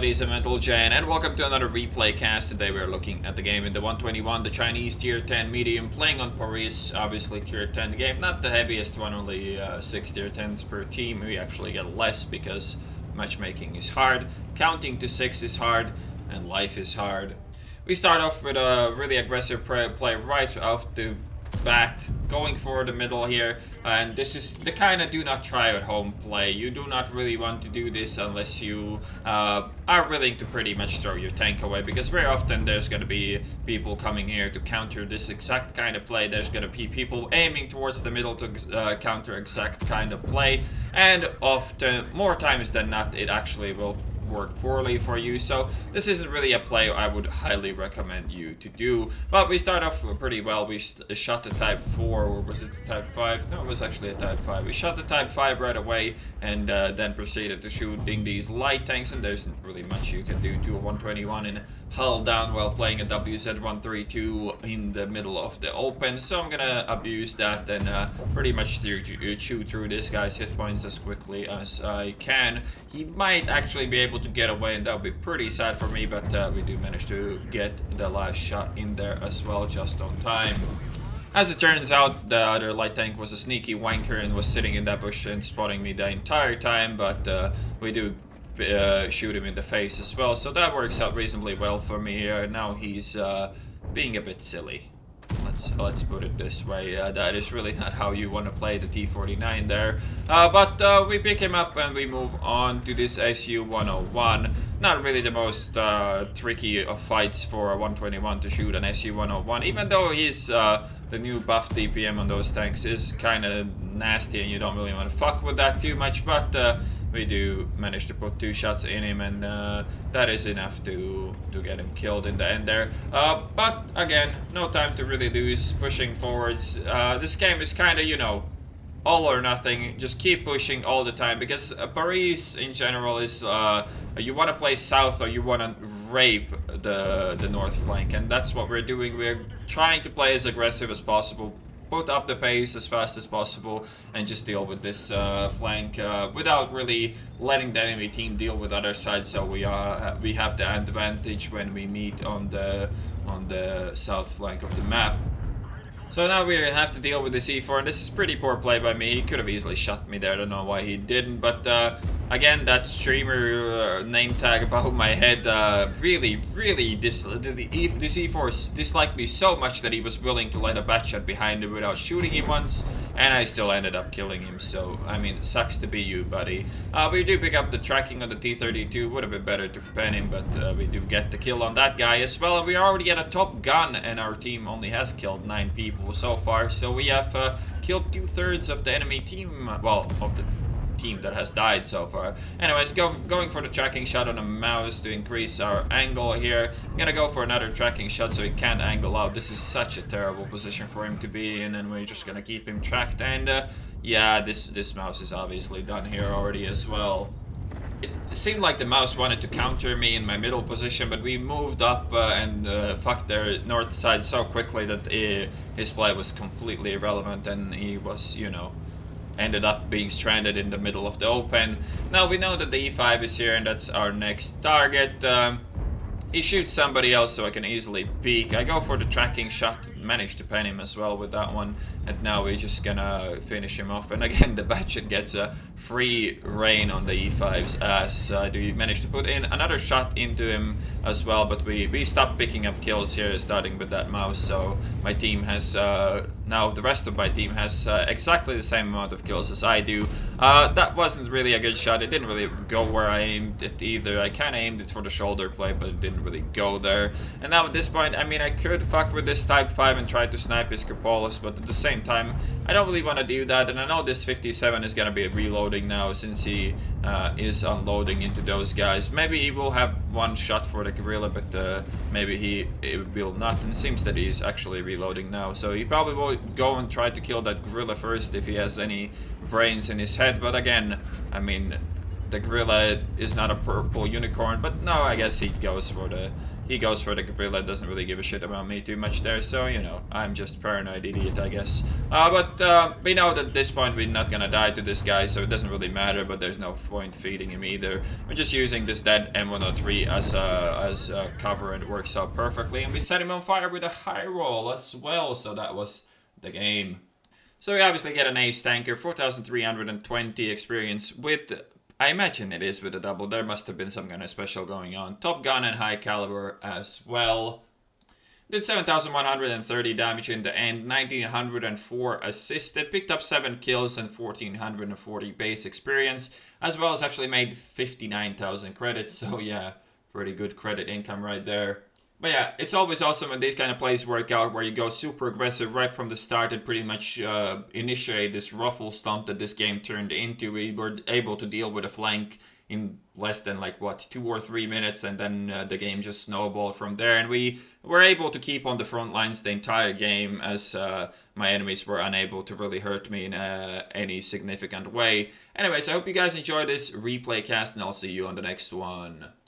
buddies, I'm Mental Jane, and welcome to another replay cast. Today we're looking at the game in the 121, the Chinese tier 10 medium, playing on Paris, obviously tier 10 game, not the heaviest one, only 6 tier 10s per team. We actually get less because matchmaking is hard, counting to 6 is hard, and life is hard. We start off with a really aggressive play right off the bat, going for the middle here, and this is the kind of do not try at home play. You do not really want to do this unless you are willing to pretty much throw your tank away, because very often there's going to be people coming here to counter this exact kind of play. There's going to be people aiming towards the middle to counter exact kind of play, and often, more times than not, it actually will work poorly for you. So this isn't really a play I would highly recommend you to do. But we start off pretty well. We shot the Type 4, or was it the Type 5? No, it was actually a Type 5. We shot the Type 5 right away, and then proceeded to shooting these light tanks, and there's not really much you can do to a 121 in hull down while playing a WZ132 in the middle of the open. So I'm gonna abuse that and pretty much chew through this guy's hit points as quickly as I can. He might actually be able to get away, and that would be pretty sad for me, but we do manage to get the last shot in there as well, just on time. As it turns out, the other light tank was a sneaky wanker and was sitting in that bush and spotting me the entire time, but we do shoot him in the face as well, so that works out reasonably well for me here. Now he's being a bit silly. Let's put it this way. That is really not how you want to play the T49 there. But we pick him up and we move on to this SU101. Not really the most tricky of fights for a 121 to shoot an SU101, even though he's the new buff DPM on those tanks is kind of nasty and you don't really want to fuck with that too much, but we do manage to put 2 shots in him, and that is enough to get him killed in the end there. But again, no time to really lose, pushing forwards. This game is kind of, you know, all or nothing. Just keep pushing all the time, because Paris in general is you want to play south or you want to rape the north flank, and that's what we're doing. We're trying to play as aggressive as possible, put up the pace as fast as possible, and just deal with this flank without really letting the enemy team deal with other sides. So we have the advantage when we meet on the south flank of the map. So now we have to deal with the C4, and this is pretty poor play by me. He could have easily shot me there. I don't know why he didn't, but again, that streamer name tag above my head really the C4 disliked me so much that he was willing to let a bat shot behind him without shooting him once, and I still ended up killing him. So I mean, it sucks to be you, buddy. We do pick up the tracking on the T32. Would have been better to pen him, but we do get the kill on that guy as well, and we are already at a top gun, and our team only has killed 9 people so far. So we have killed 2/3 of the enemy team, well, of the team that has died so far. Anyways, going for the tracking shot on the mouse to increase our angle here. I'm gonna go for another tracking shot so he can't angle out. This is such a terrible position for him to be in, and we're just gonna keep him tracked. And yeah, this mouse is obviously done here already as well. It seemed like the mouse wanted to counter me in my middle position, but we moved up and fucked their north side so quickly that his play was completely irrelevant, and he was, you know, ended up being stranded in the middle of the open. Now we know that the E5 is here, and that's our next target. He shoots somebody else, so I can easily peek. I go for the tracking shot, manage to pen him as well with that one, and now we're just gonna finish him off. And again, the Batchet gets a free reign on the E5's ass. Do we manage to put in another shot into him as well, but we stopped picking up kills here, starting with that mouse. So my team has now the rest of my team has exactly the same amount of kills as I do. That wasn't really a good shot. It didn't really go where I aimed it either. I kind of aimed it for the shoulder play, but it didn't really go there. And now at this point, I mean, I could fuck with this Type 5 and try to snipe his cupolas, but at the same time, I don't really want to do that. And I know this 57 is gonna be reloading now, since he is unloading into those guys. Maybe he will have one shot for the gorilla, but maybe he will not. And it seems that he's actually reloading now, so he probably will go and try to kill that gorilla first if he has any brains in his head. But again, I mean, the gorilla is not a purple unicorn, but no, I guess he goes for the he goes for the gorilla, doesn't really give a shit about me too much there, so, you know, I'm just paranoid idiot, I guess. But we know that at this point we're not gonna die to this guy, so it doesn't really matter, but there's no point feeding him either. We're just using this dead M103 as a cover, and it works out perfectly, and we set him on fire with a high roll as well, so that was the game. So we obviously get an ace tanker, 4,320 experience with, I imagine it is with a double, there must have been some kind of special going on. Top gun and high caliber as well. Did 7,130 damage in the end, 1,904 assisted, picked up 7 kills and 1,440 base experience, as well as actually made 59,000 credits, so yeah, pretty good credit income right there. But yeah, it's always awesome when these kind of plays work out, where you go super aggressive right from the start and pretty much initiate this ruffle stomp that this game turned into. We were able to deal with a flank in less than, like, what, 2 or 3 minutes, and then the game just snowballed from there. And we were able to keep on the front lines the entire game, as my enemies were unable to really hurt me in any significant way. Anyways, I hope you guys enjoyed this replay cast, and I'll see you on the next one.